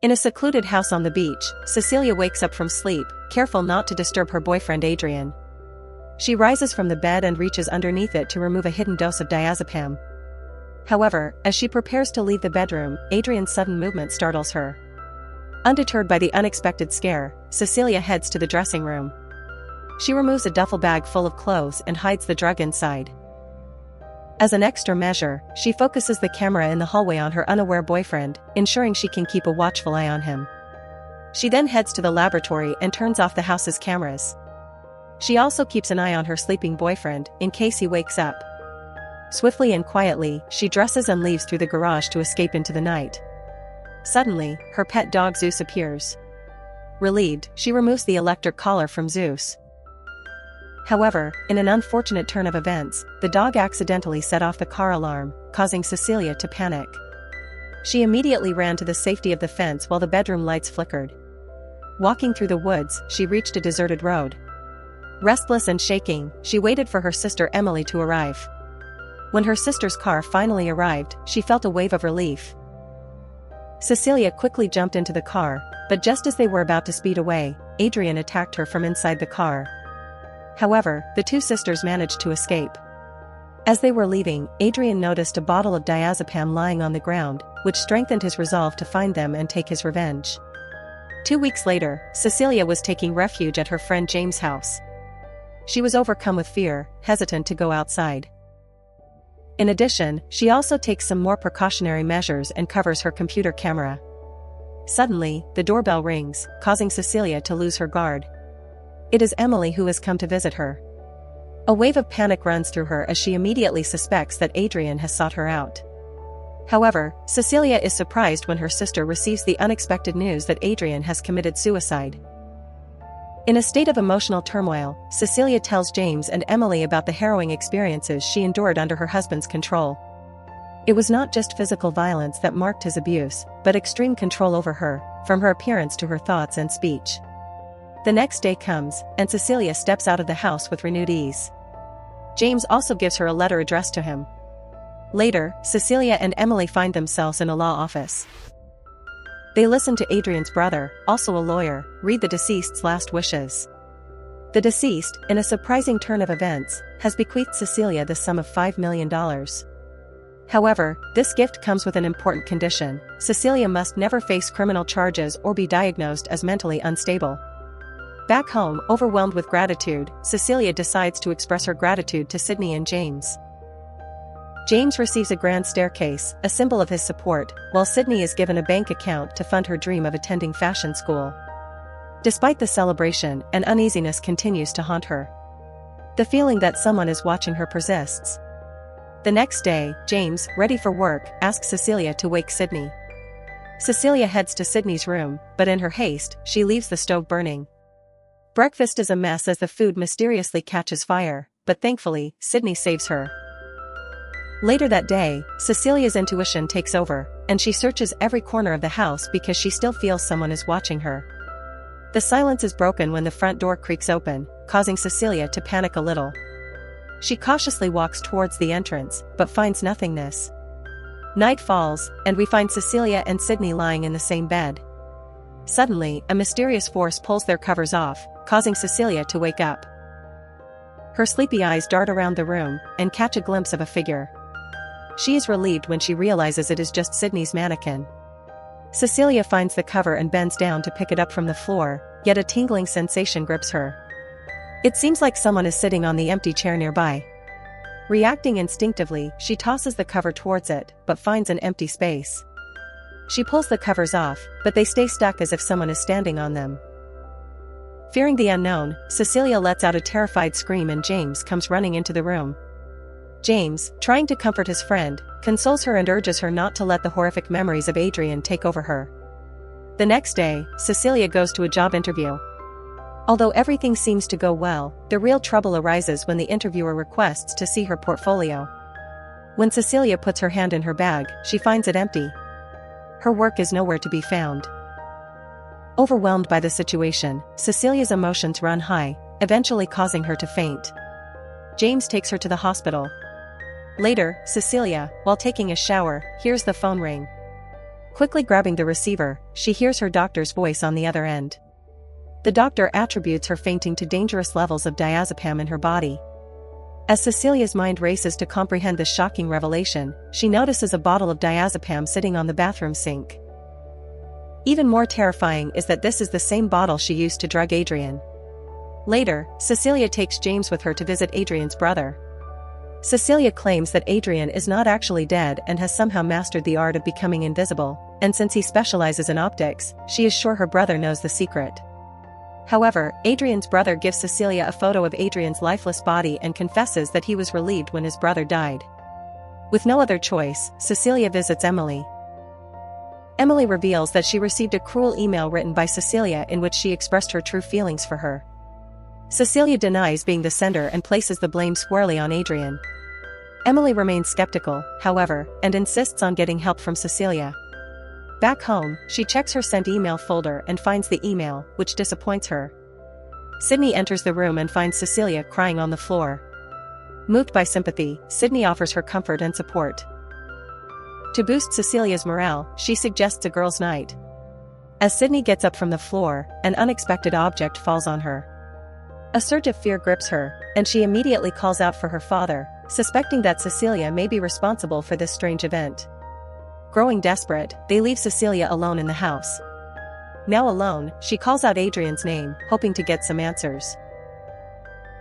In a secluded house on the beach, Cecilia wakes up from sleep, careful not to disturb her boyfriend Adrian. She rises from the bed and reaches underneath it to remove a hidden dose of diazepam. However, as she prepares to leave the bedroom, Adrian's sudden movement startles her. Undeterred by the unexpected scare, Cecilia heads to the dressing room. She removes a duffel bag full of clothes and hides the drug inside. As an extra measure, she focuses the camera in the hallway on her unaware boyfriend, ensuring she can keep a watchful eye on him. She then heads to the laboratory and turns off the house's cameras. She also keeps an eye on her sleeping boyfriend, in case he wakes up. Swiftly and quietly, she dresses and leaves through the garage to escape into the night. Suddenly, her pet dog Zeus appears. Relieved, she removes the electric collar from Zeus. However, in an unfortunate turn of events, the dog accidentally set off the car alarm, causing Cecilia to panic. She immediately ran to the safety of the fence while the bedroom lights flickered. Walking through the woods, she reached a deserted road. Restless and shaking, she waited for her sister Emily to arrive. When her sister's car finally arrived, she felt a wave of relief. Cecilia quickly jumped into the car, but just as they were about to speed away, Adrian attacked her from inside the car. However, the two sisters managed to escape. As they were leaving, Adrian noticed a bottle of diazepam lying on the ground, which strengthened his resolve to find them and take his revenge. 2 weeks later, Cecilia was taking refuge at her friend James' house. She was overcome with fear, hesitant to go outside. In addition, she also takes some more precautionary measures and covers her computer camera. Suddenly, the doorbell rings, causing Cecilia to lose her guard. It is Emily who has come to visit her. A wave of panic runs through her as she immediately suspects that Adrian has sought her out. However, Cecilia is surprised when her sister receives the unexpected news that Adrian has committed suicide. In a state of emotional turmoil, Cecilia tells James and Emily about the harrowing experiences she endured under her husband's control. It was not just physical violence that marked his abuse, but extreme control over her, from her appearance to her thoughts and speech. The next day comes, and Cecilia steps out of the house with renewed ease. James also gives her a letter addressed to him. Later, Cecilia and Emily find themselves in a law office. They listen to Adrian's brother, also a lawyer, read the deceased's last wishes. The deceased, in a surprising turn of events, has bequeathed Cecilia the sum of $5 million. However, this gift comes with an important condition: Cecilia must never face criminal charges or be diagnosed as mentally unstable. Back home, overwhelmed with gratitude, Cecilia decides to express her gratitude to Sydney and James. James receives a grand staircase, a symbol of his support, while Sydney is given a bank account to fund her dream of attending fashion school. Despite the celebration, an uneasiness continues to haunt her. The feeling that someone is watching her persists. The next day, James, ready for work, asks Cecilia to wake Sydney. Cecilia heads to Sydney's room, but in her haste, she leaves the stove burning. Breakfast is a mess as the food mysteriously catches fire, but thankfully, Sydney saves her. Later that day, Cecilia's intuition takes over, and she searches every corner of the house because she still feels someone is watching her. The silence is broken when the front door creaks open, causing Cecilia to panic a little. She cautiously walks towards the entrance, but finds nothingness. Night falls, and we find Cecilia and Sydney lying in the same bed. Suddenly, a mysterious force pulls their covers off, causing Cecilia to wake up. Her sleepy eyes dart around the room, and catch a glimpse of a figure. She is relieved when she realizes it is just Sydney's mannequin. Cecilia finds the cover and bends down to pick it up from the floor, yet a tingling sensation grips her. It seems like someone is sitting on the empty chair nearby. Reacting instinctively, she tosses the cover towards it, but finds an empty space. She pulls the covers off, but they stay stuck as if someone is standing on them. Fearing the unknown, Cecilia lets out a terrified scream and James comes running into the room. James, trying to comfort his friend, consoles her and urges her not to let the horrific memories of Adrian take over her. The next day, Cecilia goes to a job interview. Although everything seems to go well, the real trouble arises when the interviewer requests to see her portfolio. When Cecilia puts her hand in her bag, she finds it empty. Her work is nowhere to be found. Overwhelmed by the situation, Cecilia's emotions run high, eventually causing her to faint. James takes her to the hospital. Later, Cecilia, while taking a shower, hears the phone ring. Quickly grabbing the receiver, she hears her doctor's voice on the other end. The doctor attributes her fainting to dangerous levels of diazepam in her body. As Cecilia's mind races to comprehend this shocking revelation, she notices a bottle of diazepam sitting on the bathroom sink. Even more terrifying is that this is the same bottle she used to drug Adrian. Later, Cecilia takes James with her to visit Adrian's brother. Cecilia claims that Adrian is not actually dead and has somehow mastered the art of becoming invisible, and since he specializes in optics, she is sure her brother knows the secret. However, Adrian's brother gives Cecilia a photo of Adrian's lifeless body and confesses that he was relieved when his brother died. With no other choice, Cecilia visits Emily. Emily reveals that she received a cruel email written by Cecilia in which she expressed her true feelings for her. Cecilia denies being the sender and places the blame squarely on Adrian. Emily remains skeptical, however, and insists on getting help from Cecilia. Back home, she checks her sent email folder and finds the email, which disappoints her. Sydney enters the room and finds Cecilia crying on the floor. Moved by sympathy, Sydney offers her comfort and support. To boost Cecilia's morale, she suggests a girls' night. As Sydney gets up from the floor, an unexpected object falls on her. A surge of fear grips her, and she immediately calls out for her father, suspecting that Cecilia may be responsible for this strange event. Growing desperate, they leave Cecilia alone in the house. Now alone, she calls out Adrian's name, hoping to get some answers.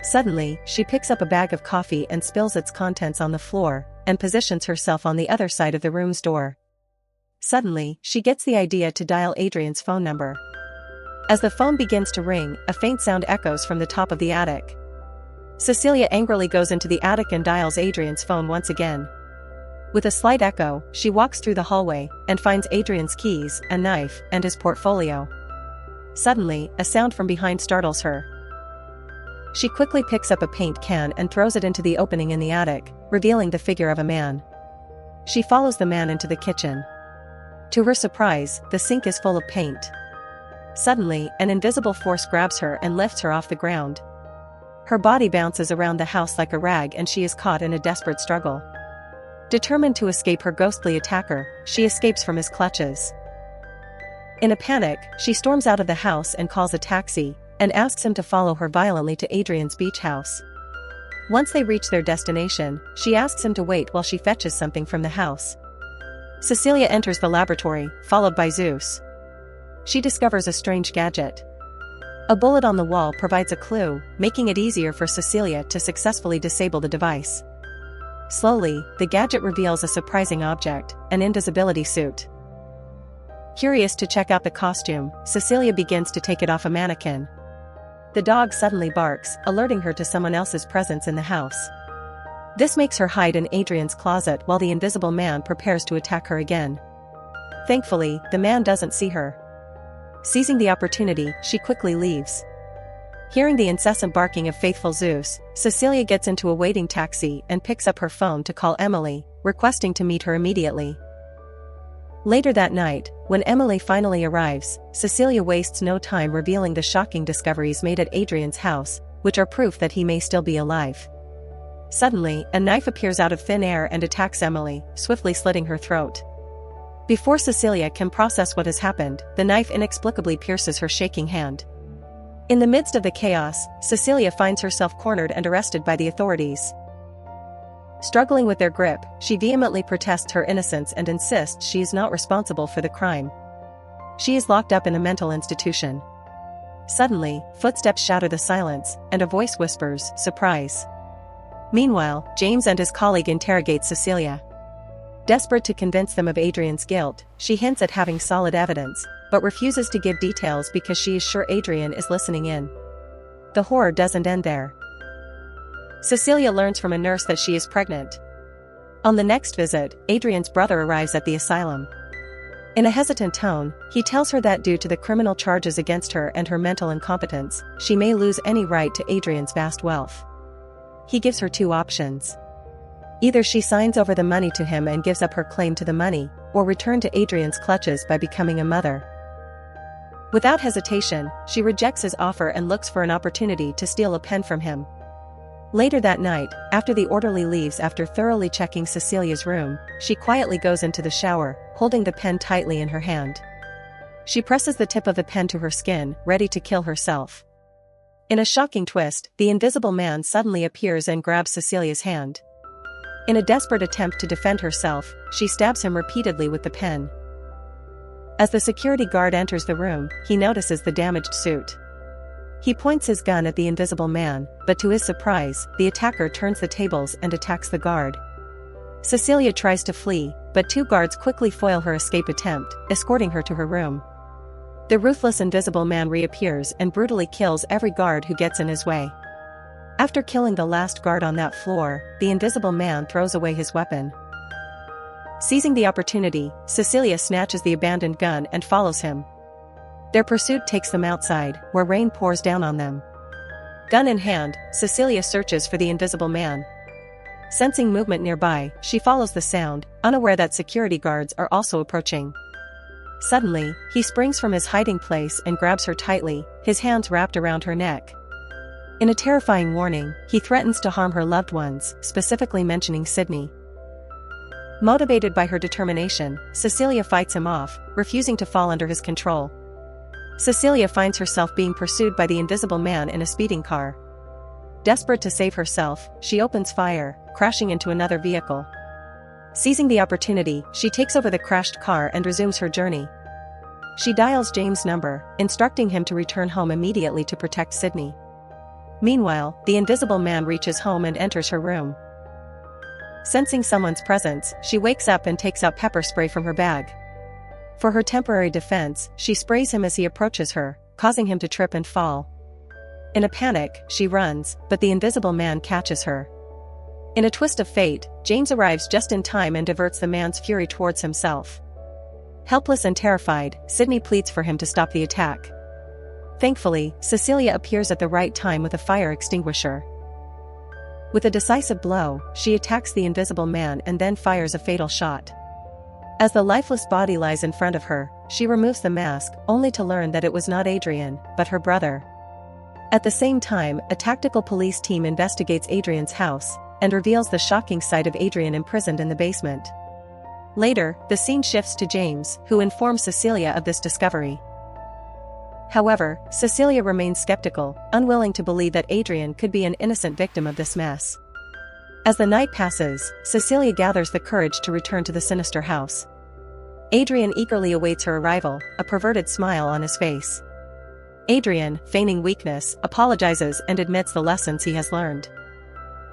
Suddenly, she picks up a bag of coffee and spills its contents on the floor, and positions herself on the other side of the room's door. Suddenly, she gets the idea to dial Adrian's phone number. As the phone begins to ring, a faint sound echoes from the top of the attic. Cecilia angrily goes into the attic and dials Adrian's phone once again. With a slight echo, she walks through the hallway, and finds Adrian's keys, a knife, and his portfolio. Suddenly, a sound from behind startles her. She quickly picks up a paint can and throws it into the opening in the attic, revealing the figure of a man. She follows the man into the kitchen. To her surprise, the sink is full of paint. Suddenly, an invisible force grabs her and lifts her off the ground. Her body bounces around the house like a rag and she is caught in a desperate struggle. Determined to escape her ghostly attacker, she escapes from his clutches. In a panic, she storms out of the house and calls a taxi, and asks him to follow her violently to Adrian's beach house. Once they reach their destination, she asks him to wait while she fetches something from the house. Cecilia enters the laboratory, followed by Zeus. She discovers a strange gadget. A bullet on the wall provides a clue, making it easier for Cecilia to successfully disable the device. Slowly, the gadget reveals a surprising object, an invisibility suit. Curious to check out the costume, Cecilia begins to take it off a mannequin. The dog suddenly barks, alerting her to someone else's presence in the house. This makes her hide in Adrian's closet while the invisible man prepares to attack her again. Thankfully, the man doesn't see her. Seizing the opportunity, she quickly leaves. Hearing the incessant barking of faithful Zeus, Cecilia gets into a waiting taxi and picks up her phone to call Emily, requesting to meet her immediately. Later that night, when Emily finally arrives, Cecilia wastes no time revealing the shocking discoveries made at Adrian's house, which are proof that he may still be alive. Suddenly, a knife appears out of thin air and attacks Emily, swiftly slitting her throat. Before Cecilia can process what has happened, the knife inexplicably pierces her shaking hand. In the midst of the chaos, Cecilia finds herself cornered and arrested by the authorities. Struggling with their grip, she vehemently protests her innocence and insists she is not responsible for the crime. She is locked up in a mental institution. Suddenly, footsteps shatter the silence, and a voice whispers, "Surprise." Meanwhile, James and his colleague interrogate Cecilia. Desperate to convince them of Adrian's guilt, she hints at having solid evidence, but refuses to give details because she is sure Adrian is listening in. The horror doesn't end there. Cecilia learns from a nurse that she is pregnant. On the next visit, Adrian's brother arrives at the asylum. In a hesitant tone, he tells her that due to the criminal charges against her and her mental incompetence, she may lose any right to Adrian's vast wealth. He gives her two options. Either she signs over the money to him and gives up her claim to the money, or return to Adrian's clutches by becoming a mother. Without hesitation, she rejects his offer and looks for an opportunity to steal a pen from him. Later that night, after the orderly leaves after thoroughly checking Cecilia's room, she quietly goes into the shower, holding the pen tightly in her hand. She presses the tip of the pen to her skin, ready to kill herself. In a shocking twist, the invisible man suddenly appears and grabs Cecilia's hand. In a desperate attempt to defend herself, she stabs him repeatedly with the pen. As the security guard enters the room, he notices the damaged suit. He points his gun at the invisible man, but to his surprise, the attacker turns the tables and attacks the guard. Cecilia tries to flee, but two guards quickly foil her escape attempt, escorting her to her room. The ruthless invisible man reappears and brutally kills every guard who gets in his way. After killing the last guard on that floor, the invisible man throws away his weapon. Seizing the opportunity, Cecilia snatches the abandoned gun and follows him. Their pursuit takes them outside, where rain pours down on them. Gun in hand, Cecilia searches for the invisible man. Sensing movement nearby, she follows the sound, unaware that security guards are also approaching. Suddenly, he springs from his hiding place and grabs her tightly, his hands wrapped around her neck. In a terrifying warning, he threatens to harm her loved ones, specifically mentioning Sydney. Motivated by her determination, Cecilia fights him off, refusing to fall under his control. Cecilia finds herself being pursued by the invisible man in a speeding car. Desperate to save herself, she opens fire, crashing into another vehicle. Seizing the opportunity, she takes over the crashed car and resumes her journey. She dials James' number, instructing him to return home immediately to protect Sydney. Meanwhile, the invisible man reaches home and enters her room. Sensing someone's presence, she wakes up and takes out pepper spray from her bag. For her temporary defense, she sprays him as he approaches her, causing him to trip and fall. In a panic, she runs, but the invisible man catches her. In a twist of fate, James arrives just in time and diverts the man's fury towards himself. Helpless and terrified, Sydney pleads for him to stop the attack. Thankfully, Cecilia appears at the right time with a fire extinguisher. With a decisive blow, she attacks the invisible man and then fires a fatal shot. As the lifeless body lies in front of her, she removes the mask, only to learn that it was not Adrian, but her brother. At the same time, a tactical police team investigates Adrian's house, and reveals the shocking sight of Adrian imprisoned in the basement. Later, the scene shifts to James, who informs Cecilia of this discovery. However, Cecilia remains skeptical, unwilling to believe that Adrian could be an innocent victim of this mess. As the night passes, Cecilia gathers the courage to return to the sinister house. Adrian eagerly awaits her arrival, a perverted smile on his face. Adrian, feigning weakness, apologizes and admits the lessons he has learned.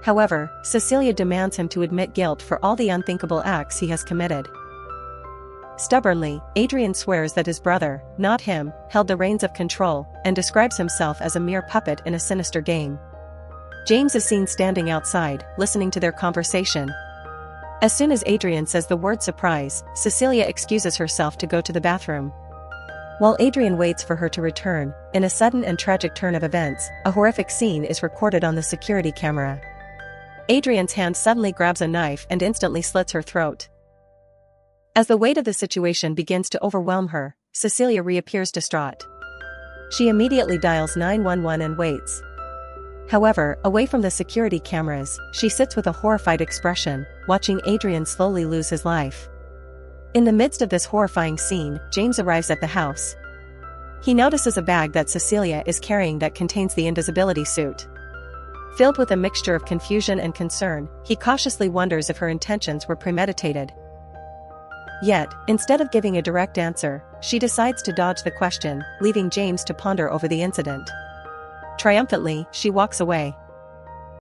However, Cecilia demands him to admit guilt for all the unthinkable acts he has committed. Stubbornly, Adrian swears that his brother, not him, held the reins of control, and describes himself as a mere puppet in a sinister game. James is seen standing outside, listening to their conversation. As soon as Adrian says the word surprise, Cecilia excuses herself to go to the bathroom. While Adrian waits for her to return, in a sudden and tragic turn of events, a horrific scene is recorded on the security camera. Adrian's hand suddenly grabs a knife and instantly slits her throat. As the weight of the situation begins to overwhelm her, Cecilia reappears distraught. She immediately dials 911 and waits. However, away from the security cameras, she sits with a horrified expression, watching Adrian slowly lose his life. In the midst of this horrifying scene, James arrives at the house. He notices a bag that Cecilia is carrying that contains the invisibility suit. Filled with a mixture of confusion and concern, he cautiously wonders if her intentions were premeditated. Yet, instead of giving a direct answer, she decides to dodge the question, leaving James to ponder over the incident. Triumphantly, she walks away.